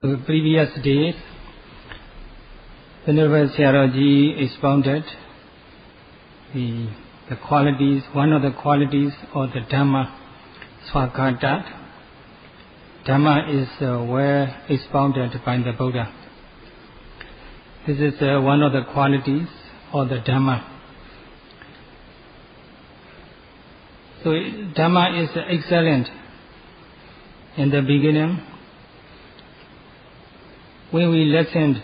The previous day, Venerable Sayadaw expounded the qualities, one of the qualities of the Dhamma, Swagata. Dhamma is well expounded by the Buddha. This is one of the qualities of the Dhamma. So Dhamma is excellent in the beginning. When we listen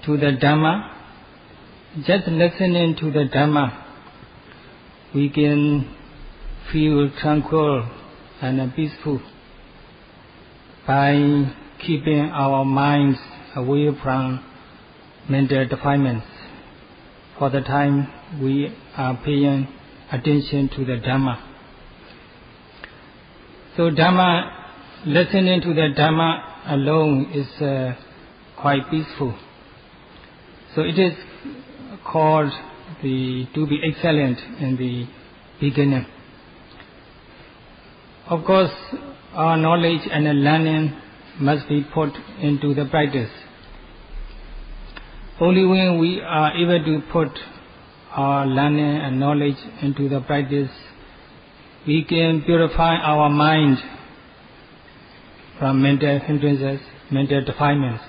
to the Dhamma, just listening to the Dhamma, we can feel tranquil and peaceful by keeping our minds away from mental defilements. For the time we are paying attention to the Dhamma. So Dhamma, listening to the Dhamma alone is quite peaceful. So it is called to be excellent in the beginning. Of course, our knowledge and learning must be put into the practice. Only when we are able to put our learning and knowledge into the practice, we can purify our mind from mental hindrances, mental defilements.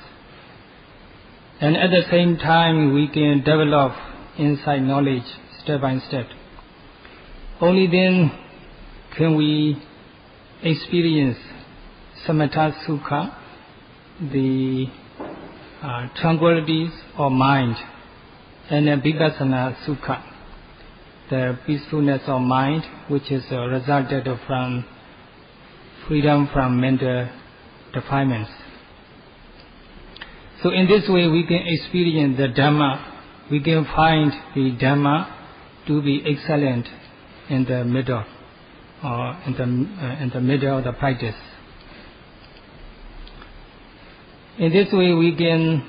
And at the same time, we can develop insight knowledge step by step. Only then can we experience samatha sukha, the tranquilities of mind, and vipassana sukha, the peacefulness of mind, which is resulted from freedom from mental defilements. So in this way we can experience the Dhamma, we can find the Dhamma to be excellent in the middle, or in the middle of the practice. In this way we can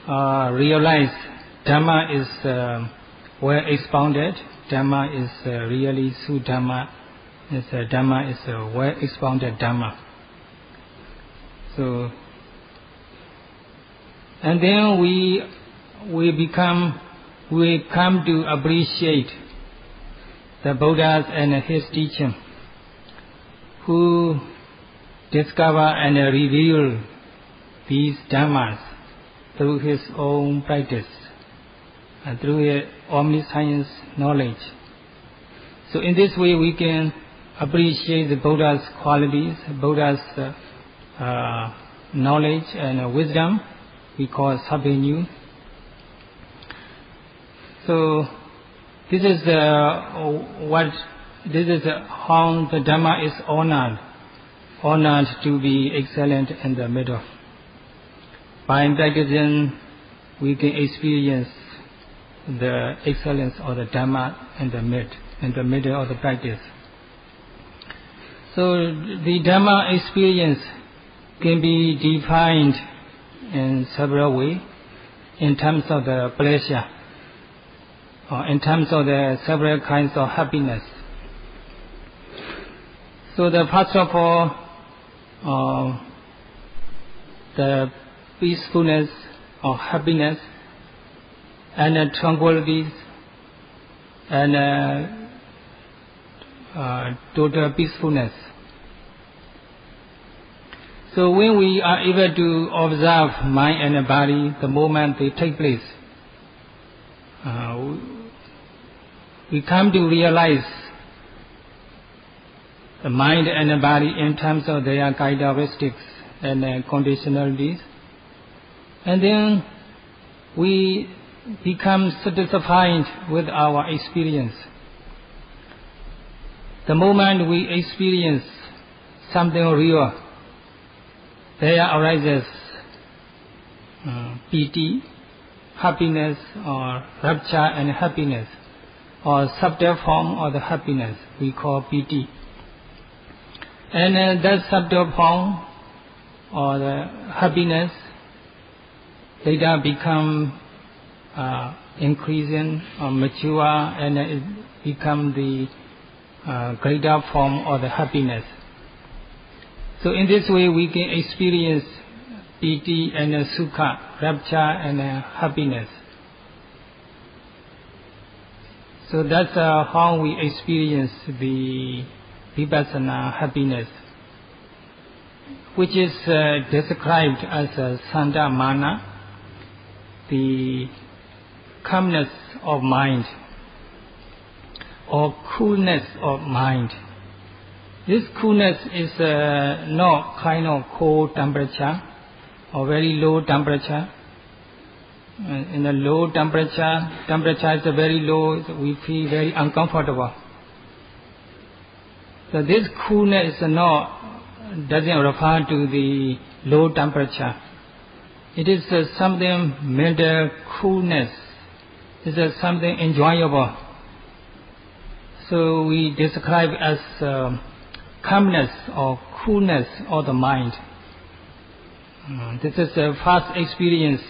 realize Dhamma is well expounded, Dhamma is really Sudhamma, Dhamma is a well expounded Dhamma. So, and then we come to appreciate the Buddhas and his teaching, who discover and reveal these Dhammas through his own practice and through his omniscience knowledge. So in this way we can appreciate the Buddha's qualities, Buddha's knowledge and wisdom. We call Sabhenyu. So this is how the Dhamma is honored to be excellent in the middle. By practicing, we can experience the excellence of the Dhamma in the middle of the practice. So the Dhamma experience can be defined in several ways, in terms of the pleasure, or in terms of the several kinds of happiness. So the first of all, the peacefulness or happiness and tranquility and total peacefulness. So when we are able to observe mind and body the moment they take place, we come to realize the mind and the body in terms of their characteristics and conditionalities. And then we become satisfied with our experience. The moment we experience something real, there arises piti, happiness, or rapture and happiness, or subtle form of the happiness we call piti. And that subtle form or the happiness later become increasing or mature, and it become the greater form of the happiness. So in this way we can experience piti and sukha, rapture and happiness. So that's how we experience the Vipassana happiness, which is described as sanda mana, the calmness of mind or coolness of mind. This coolness is not kind of cold temperature or very low temperature. In a low temperature is very low, we feel very uncomfortable. So this coolness doesn't refer to the low temperature. It is something mental coolness. It is something enjoyable. So we describe as calmness or coolness of the mind. This is the first experience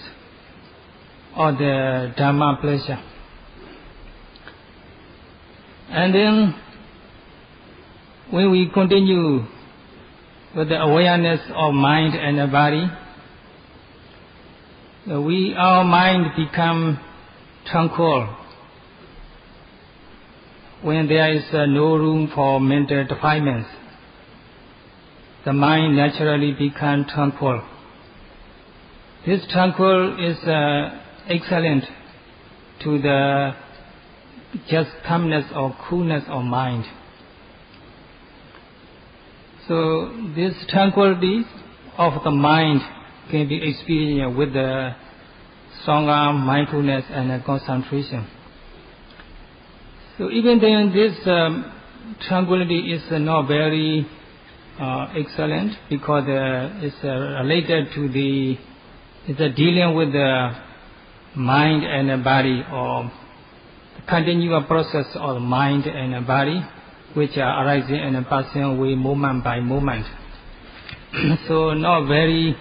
of the Dhamma pleasure. And then when we continue with the awareness of mind and body, our mind become tranquil when there is no room for mental defilements. The mind naturally becomes tranquil. This tranquil is excellent to the just calmness or coolness of mind. So this tranquility of the mind can be experienced with the stronger mindfulness and concentration. So even then this tranquility is not very excellent because it's related to it's dealing with the mind and the body, or the continual process of mind and the body, which are arising and passing away moment by moment. So not very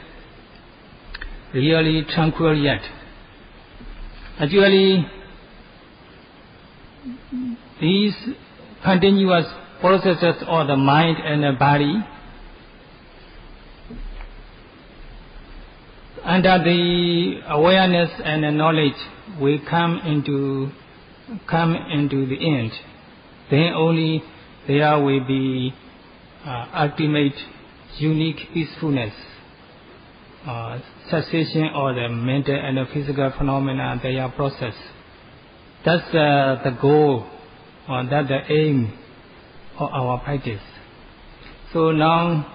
really tranquil yet. Actually, these continuous processes of the mind and the body, under the awareness and the knowledge, we come into the end. Then only there will be ultimate, unique peacefulness, cessation of the mental and the physical phenomena, their process. That's the goal, or that's the aim of our practice. So now,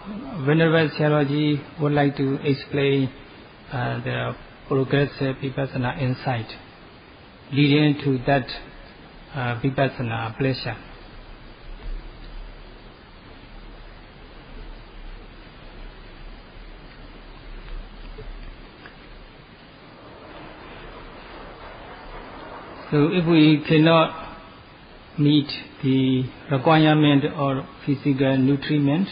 Venerable Sayadaw would like to explain the progressive Vipassana insight leading to that Vipassana pleasure. So if we cannot meet the requirement of physical nutriment,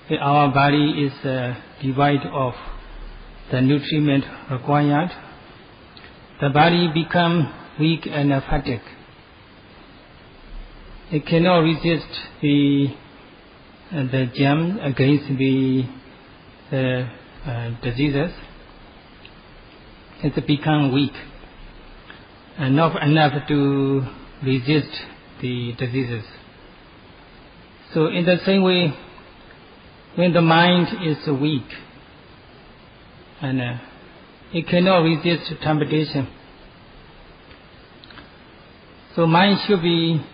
if our body is devoid of the nutriment required, the body becomes weak and fatigued. It cannot resist the germ against the diseases. It becomes weak, not enough to resist the diseases. So in the same way, when the mind is weak, and it cannot resist temptation. So mind should be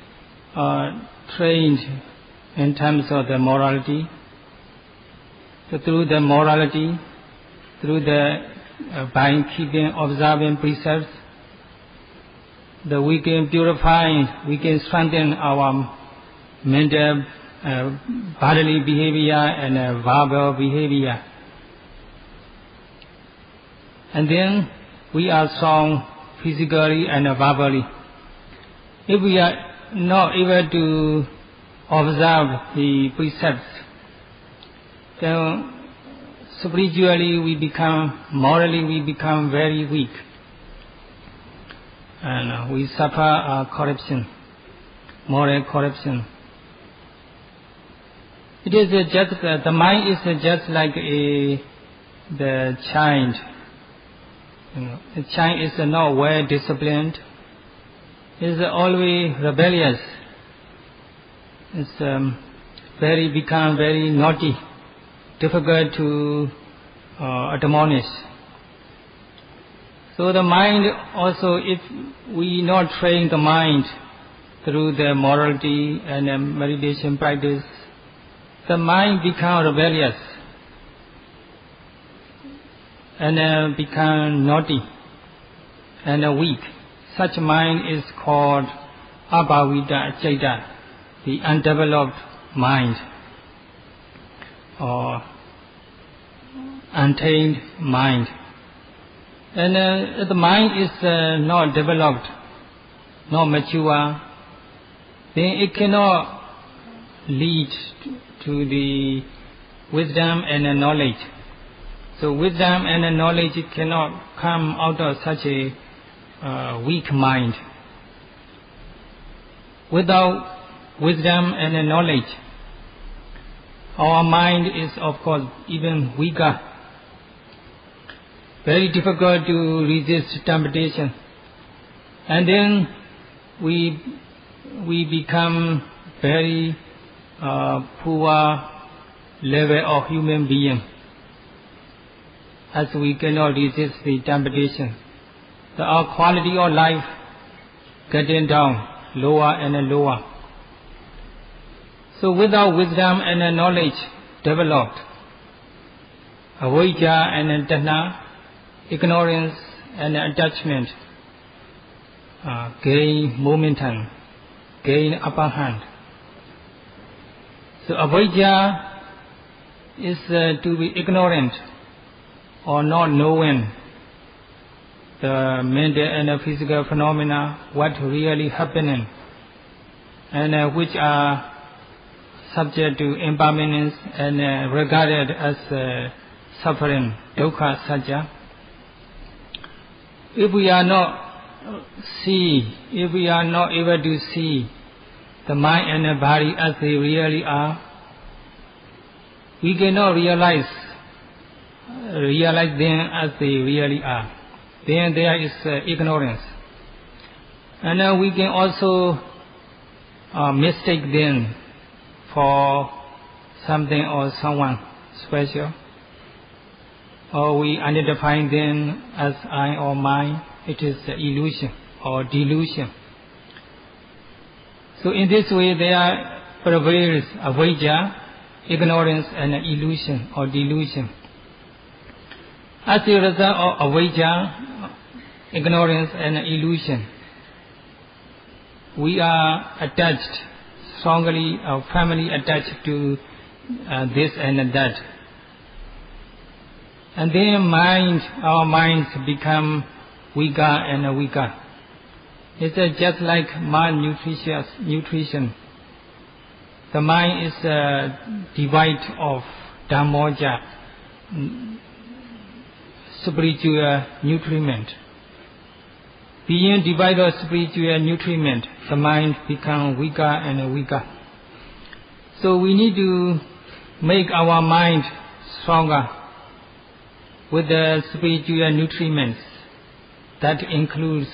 trained in terms of the morality. So through the morality, through the by keeping, observing precepts, that we can purify, we can strengthen our mental, bodily behavior and verbal behavior. And then we are strong physically and verbally. If we are not able to observe the precepts, then spiritually morally we become very weak. And we suffer corruption, moral corruption. It is just, the mind is just like a the child. The child is not well disciplined, is always rebellious, it's become very naughty, difficult to admonish. So the mind also, if we not train the mind through the morality and meditation practice, the mind become rebellious and become naughty and weak. Such mind is called abhavita citta, the undeveloped mind or untamed mind. And the mind is not developed, not mature, then it cannot lead to the wisdom and the knowledge. So wisdom and the knowledge cannot come out of such a weak mind. Without wisdom and the knowledge, our mind is of course even weaker. Very difficult to resist temptation. And then we become very poor level of human being, as we cannot resist the temptation. So our quality of life getting down, lower and lower. So without wisdom and knowledge developed, avijja and tanha, ignorance and attachment gain momentum, gain upper hand. So avijja is to be ignorant or not knowing the mental and physical phenomena, what really happening, and which are subject to impermanence and regarded as suffering, dukkha sajja. If we are not able to see the mind and the body as they really are, we cannot realize them as they really are. Then there is ignorance. And we can also mistake them for something or someone special, or we identify them as I or mine. It is illusion or delusion. So in this way there prevails avijja, ignorance and illusion or delusion. As a result of avijja, ignorance and illusion, we are attached, strongly or firmly attached to this and that. And then our minds become weaker and weaker. It's just like malnutrition. The mind is devoid of Dhammoja, spiritual nutriment. Being devoid of spiritual nutriment, the mind becomes weaker and weaker. So we need to make our mind stronger with the spiritual nutriments. That includes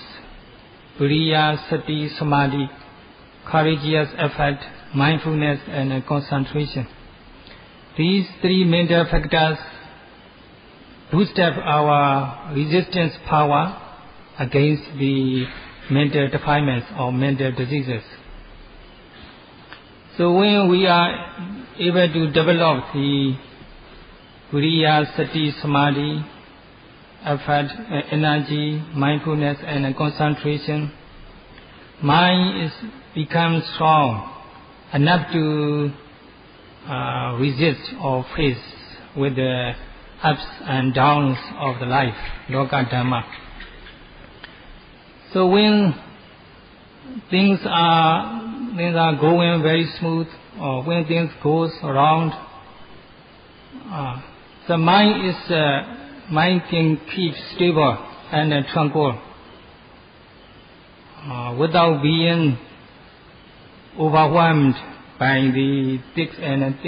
viriya, sati, samadhi, courageous effort, mindfulness and concentration. These three mental factors boost up our resistance power against the mental defilements or mental diseases. So when we are able to develop the viriya, sati, samadhi, effort, energy, mindfulness and concentration, mind becomes strong enough to resist or face with the ups and downs of the life, loka dhamma. So when things are going very smooth, or when things goes wrong, the mind can keep stable and tranquil without being overwhelmed by the things and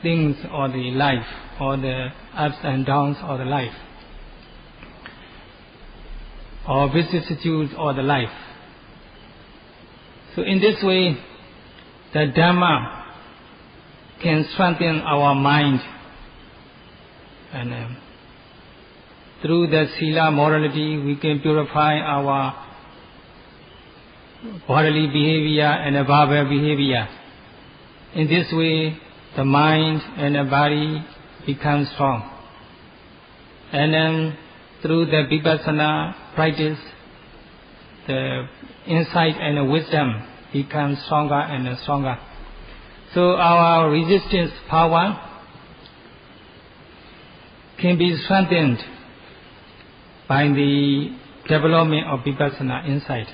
things or the life, or the ups and downs of the life, or vicissitudes of the life. So in this way, the Dhamma can strengthen our mind, and through the Sila morality we can purify our bodily behavior and verbal behavior. In this way, the mind and the body become strong. And then through the Vipassana practice, the insight and the wisdom become stronger and stronger. So our resistance power can be strengthened by the development of Vipassana insight.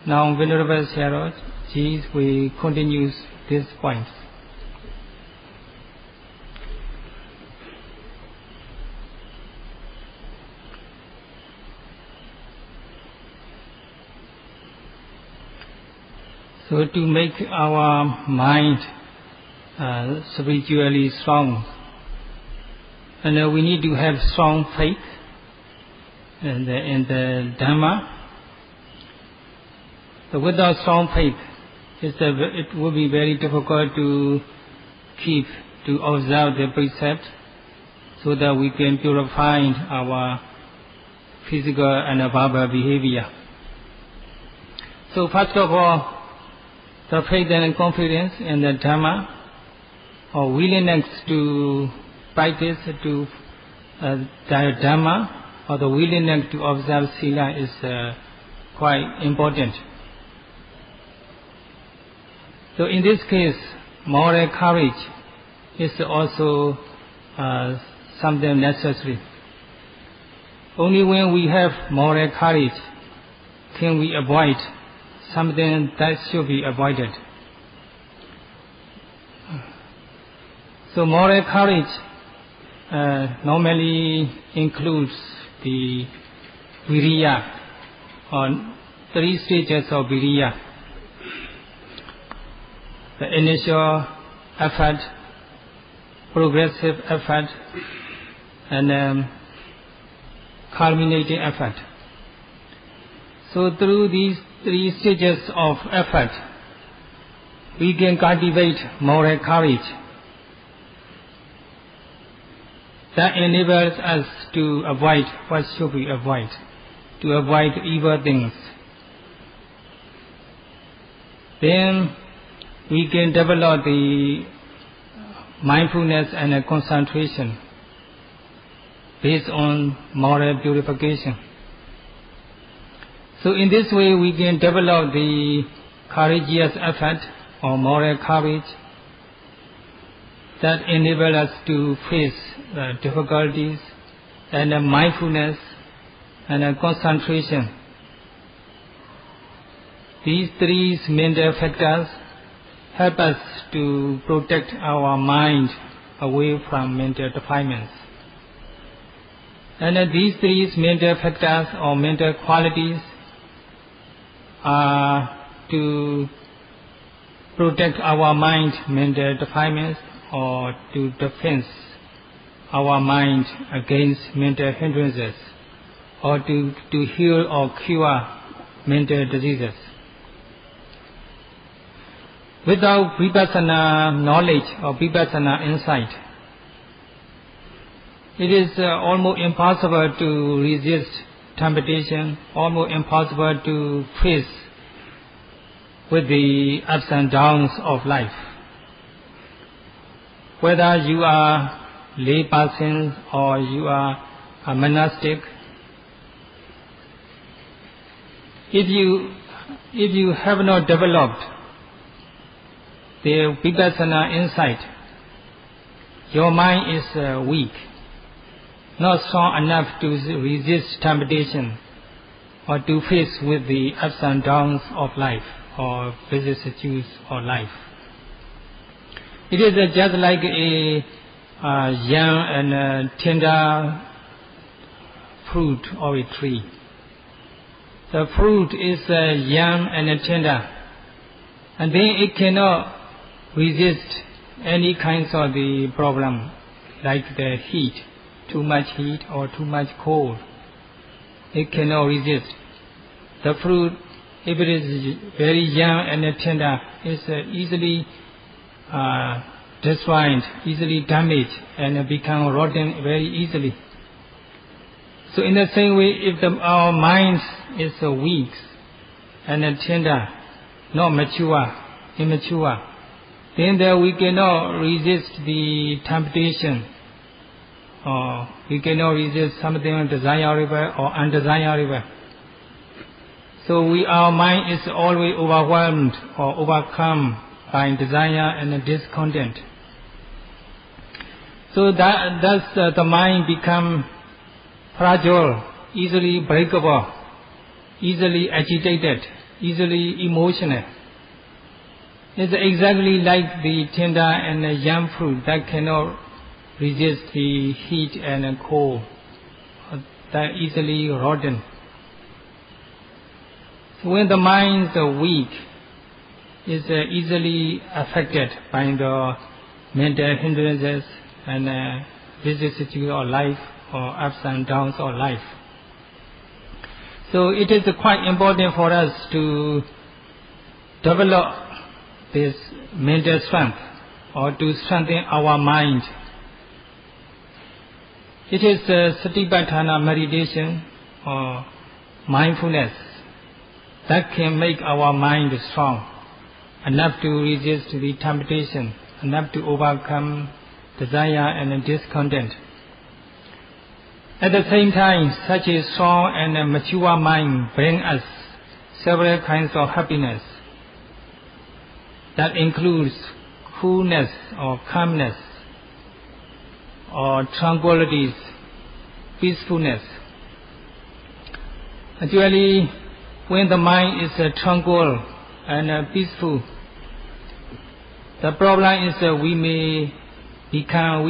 Now, Venerable Sayadaw, we continue this point. So to make our mind spiritually strong, and we need to have strong faith in the Dhamma. So without strong faith, it would be very difficult to observe the precepts, so that we can purify our physical and verbal behavior. So first of all, the faith and confidence in the Dhamma, or willingness to practice the Dhamma, or the willingness to observe Sila is quite important. So in this case, moral courage is also something necessary. Only when we have moral courage can we avoid something that should be avoided. So moral courage normally includes the viriya, or 3 stages of viriya. The initial effort, progressive effort, and culminating effort. So through these 3 stages of effort, we can cultivate moral courage that enables us to avoid what should we avoid, to avoid evil things. Then we can develop the mindfulness and concentration based on moral purification. So in this way we can develop the courageous effort or moral courage that enable us to face difficulties, and mindfulness and concentration. These 3 mental factors help us to protect our mind away from mental defilements. And these 3 mental factors or mental qualities are to protect our mind mental defilements, or to defend our mind against mental hindrances, or to heal or cure mental diseases. Without Vipassana knowledge or Vipassana insight, it is almost impossible to resist temptation, almost impossible to face with the ups and downs of life. Whether you are lay person or you are a monastic, if you have not developed the Vipassana insight, your mind is weak, not strong enough to resist temptation or to face with the ups and downs of life or vicissitudes of life. It is just like a young and tender fruit of a tree. The fruit is young and tender, and then it cannot resist any kinds of the problem, like the heat, too much heat or too much cold. It cannot resist. The fruit, if it is very young and tender, is easily destroyed, easily damaged, and become rotten very easily. So in the same way, if our mind is weak and tender, not mature, immature, then we cannot resist the temptation, or we cannot resist something desirable or undesirable. So our mind is always overwhelmed or overcome by desire and discontent. So thus the mind become fragile, easily breakable, easily agitated, easily emotional. It's exactly like the tender and young fruit that cannot resist the heat and cold, that easily rotten. So when the mind is weak, is easily affected by the mental hindrances and vicissitudes of life, or ups and downs of life. So it is quite important for us to develop this mental strength, or to strengthen our mind. It is Satipatthana meditation or mindfulness that can make our mind strong, enough to resist the temptation, enough to overcome desire and discontent. At the same time, such a strong and mature mind brings us several kinds of happiness. That includes coolness or calmness, or tranquilities, peacefulness. Actually, when the mind is tranquil and peaceful, the problem is we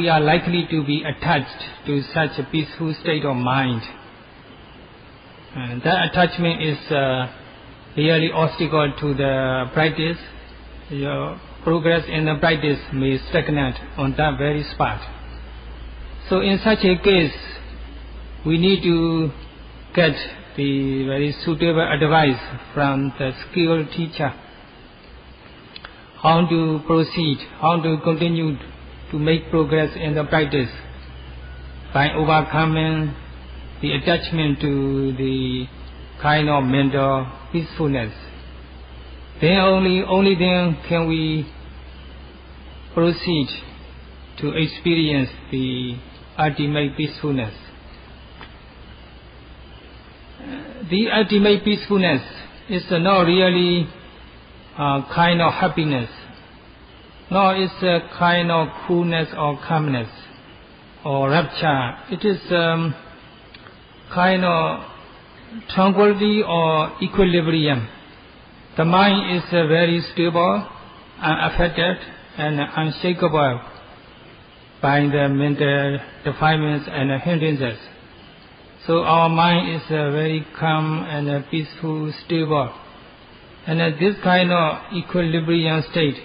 are likely to be attached to such a peaceful state of mind. And that attachment is really obstacle to the practice. Your progress in the practice may stagnate on that very spot. So in such a case, we need to get the very suitable advice from the skilled teacher, how to proceed, how to continue to make progress in the practice by overcoming the attachment to the kind of mental peacefulness. Then only then can we proceed to experience the ultimate peacefulness. The ultimate peacefulness is not really a kind of happiness, nor is a kind of coolness or calmness or rapture. It is kind of tranquility or equilibrium. The mind is very stable, unaffected, and unshakable by the mental defilements and hindrances. So our mind is very calm and peaceful, stable. And this kind of equilibrium state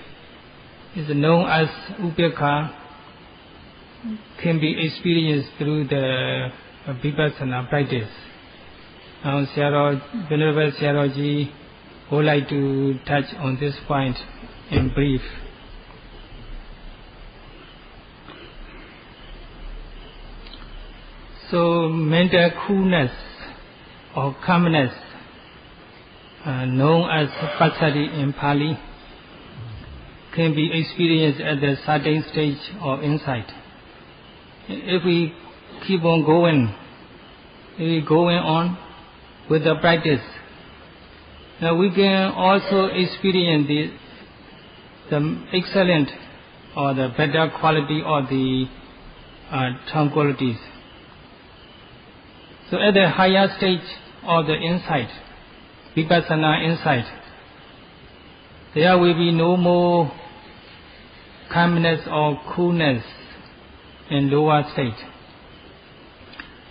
is known as upekkha, can be experienced through the Vipassana practice. Now, Venerable Sayadaw would like to touch on this point in brief. So mental coolness or calmness, known as passaddhi in Pali, can be experienced at a certain stage of insight. If we keep on going, on with the practice, now we can also experience the excellent or the better quality of the tranquilities. So at the higher stage of the insight, Vipassana insight, there will be no more calmness or coolness in lower state.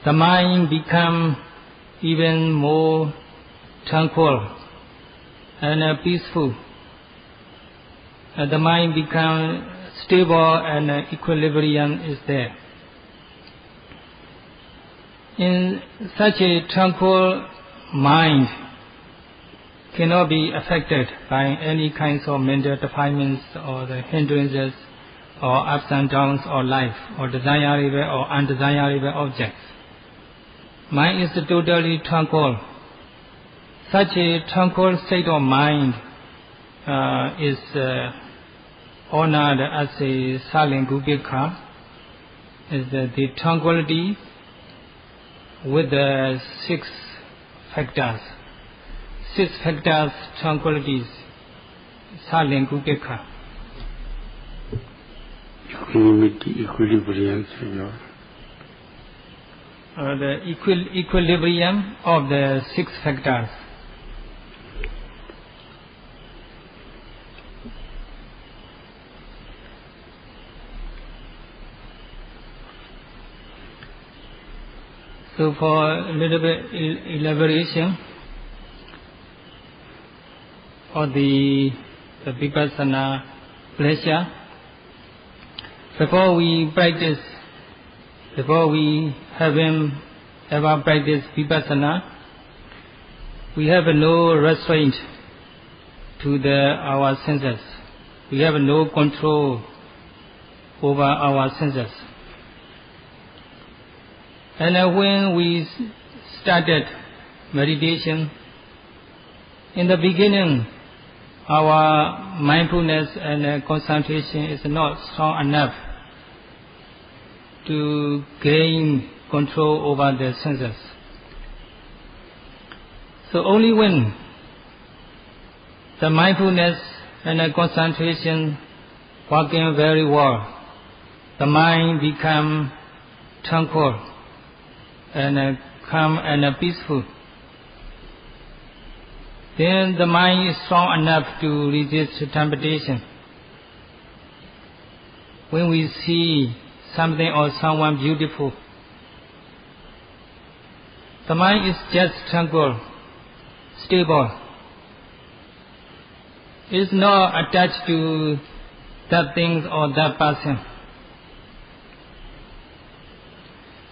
The mind becomes even more tranquil and peaceful. the mind becomes stable and equilibrium is there. In such a tranquil mind cannot be affected by any kinds of mental defilements or the hindrances or ups and downs of life or desirable or undesirable objects. Mind is totally tranquil. Such a tranquil state of mind is honored as a Salingupika, is the tranquility with the 6 factors. 6 factors tranquilities, Salingupika. Equilibrium. The equilibrium of the 6 factors. So for a little bit elaboration of the Vipassana pleasure, before we haven't ever practiced Vipassana, we have no restraint to our senses. We have no control over our senses. And when we started meditation, in the beginning, our mindfulness and concentration is not strong enough to gain control over the senses. So only when the mindfulness and the concentration working very well, the mind become tranquil and calm and peaceful. Then the mind is strong enough to resist temptation. When we see something or someone beautiful, the mind is just tranquil, stable. It is not attached to that thing or that person.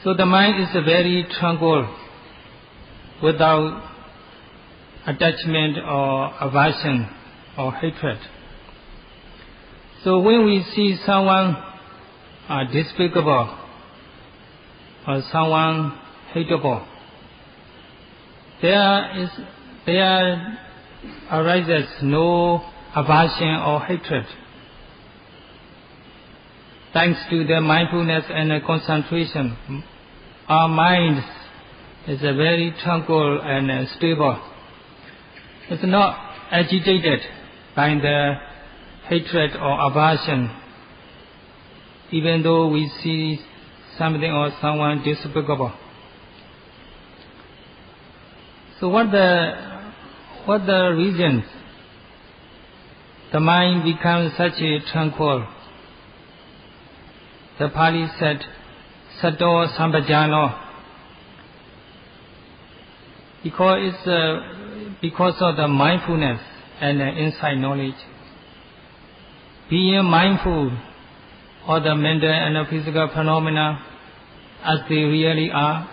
So the mind is very tranquil, without attachment or aversion or hatred. So when we see someone despicable or someone hateable, there arises no aversion or hatred. Thanks to the mindfulness and the concentration, our mind is very tranquil and stable. It's not agitated by the hatred or aversion, even though we see something or someone despicable. So what the reasons the mind becomes such a tranquil? The Pali said, Sato Sambhajano, because of the mindfulness and the insight knowledge. Being mindful of the mental and physical phenomena as they really are,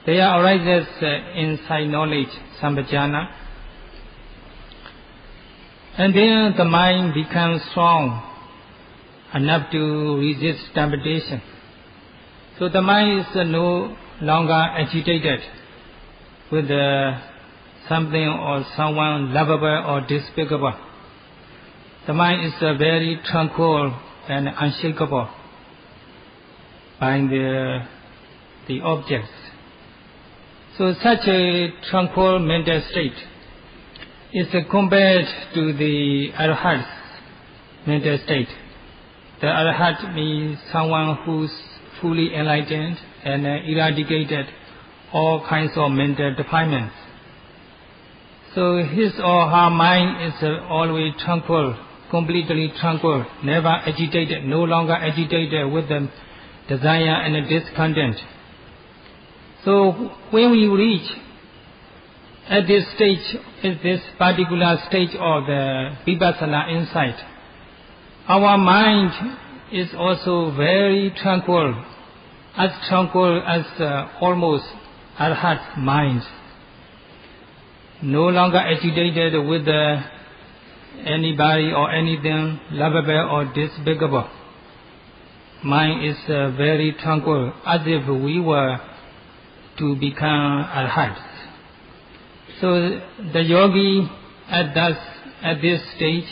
there arises insight knowledge, Sambhajana. And then the mind becomes strong enough to resist temptation. So the mind is no longer agitated with something or someone lovable or despicable. The mind is very tranquil and unshakable by the objects. So such a tranquil mental state is compared to the Arhat's mental state. The Arhat means someone who's fully enlightened and eradicated all kinds of mental defilements. So his or her mind is always tranquil, completely tranquil, never agitated, no longer agitated with the desire and the discontent. So when we reach at this stage, at this particular stage of the Vipassana insight, our mind is also very tranquil as almost Arhat's mind. No longer agitated with anybody or anything lovable or despicable. Mind is very tranquil, as if we were to become Arhats. So the yogi at this stage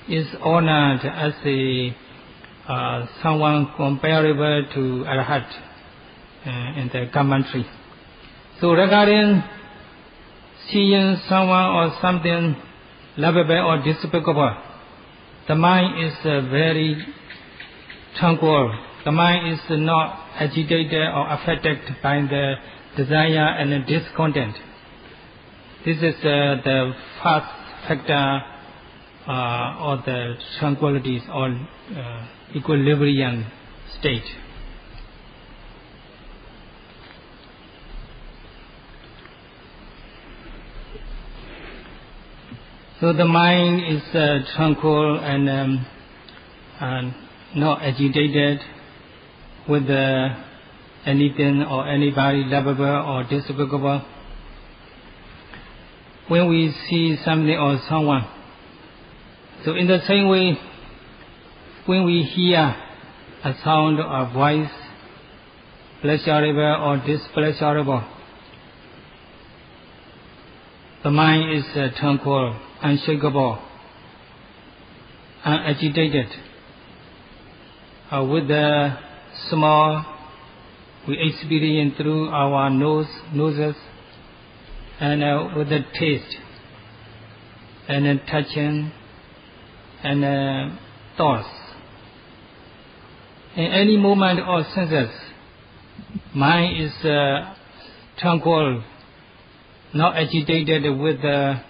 is honored as someone comparable to Arhat in the commentary. So regarding seeing someone or something lovable or despicable, the mind is very tranquil. The mind is not agitated or affected by the desire and the discontent. This is the first factor or the tranquility or equilibrium state. So the mind is tranquil and not agitated with anything or anybody lovable or despicable. When we see something or someone, so in the same way, when we hear a sound or voice, pleasurable or displeasurable, the mind is tranquil, unshakable, unagitated. With the smell, we experience through our noses, and with the taste, and then touching, and thoughts. In any moment or senses, mind is tranquil, not agitated with the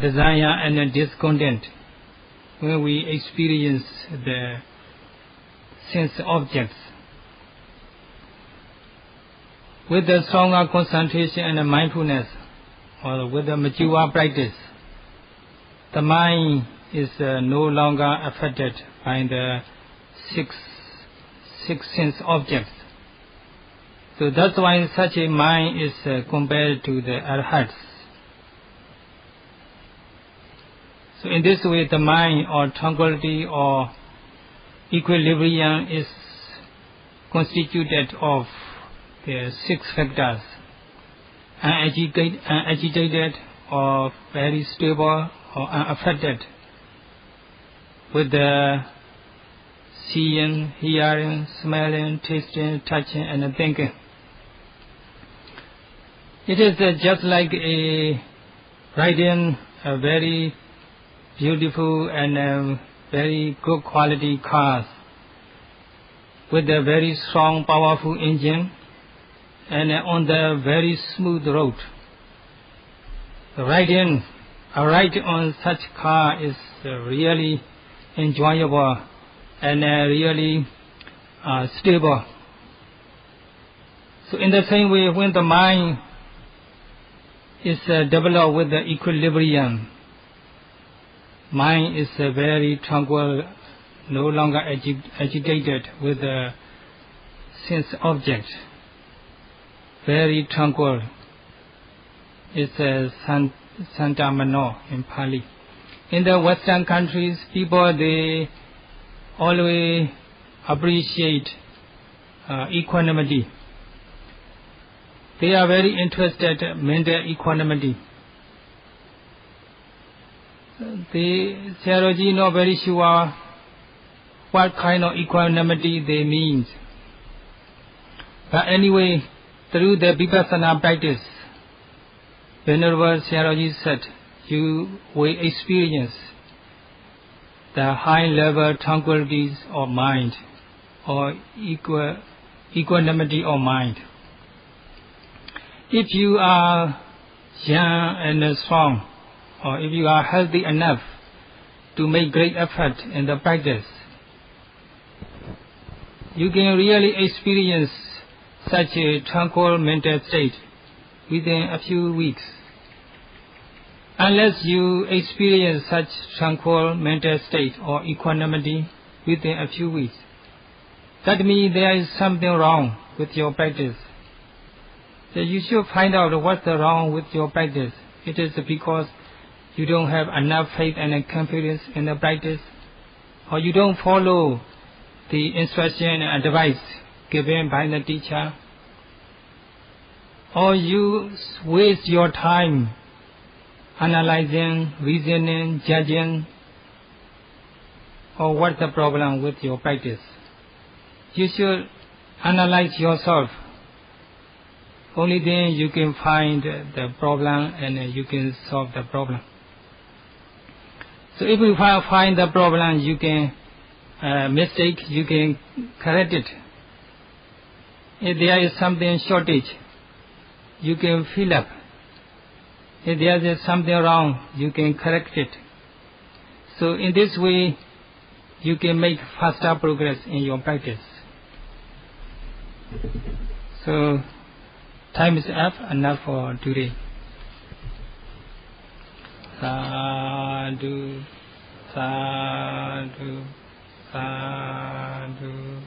desire and the discontent. When we experience the sense objects, with the stronger concentration and the mindfulness, or with the mature practice, the mind is no longer affected by the six sense objects. So that's why such a mind is compared to the Arhats. So in this way, the mind or tranquility or equilibrium is constituted of the 6 factors: unagitated or very stable or unaffected with the seeing, hearing, smelling, tasting, touching, and thinking. It is just like riding a very beautiful and very good quality cars with a very strong, powerful engine and on the very smooth road. A ride on such car is really enjoyable and really stable. So in the same way, when the mind is developed with the equilibrium, mind is very tranquil, no longer agitated with the sense object. Very tranquil. It's Santa Mano in Pali. In the Western countries, people, they always appreciate equanimity. They are very interested in mental equanimity. The Sayadaw not very sure what kind of equanimity they mean. But anyway, through the Vipassana practice, Venerable Sayadaw said, you will experience the high level tranquility of mind or equanimity of mind. If you are young and strong, or if you are healthy enough to make great effort in the practice, you can really experience such a tranquil mental state within a few weeks. Unless you experience such tranquil mental state or equanimity within a few weeks, that means there is something wrong with your practice. So you should find out what's wrong with your practice. It is because you don't have enough faith and confidence in the practice, or you don't follow the instruction and advice given by the teacher, or you waste your time analyzing, reasoning, judging, or what's the problem with your practice. You should analyze yourself. Only then you can find the problem and you can solve the problem. So if you find the problem, you can mistake, you can correct it. If there is something shortage, you can fill up. If there is something wrong, you can correct it. So in this way, you can make faster progress in your practice. So time is up, enough for today. Sadhu, sadhu, sadhu.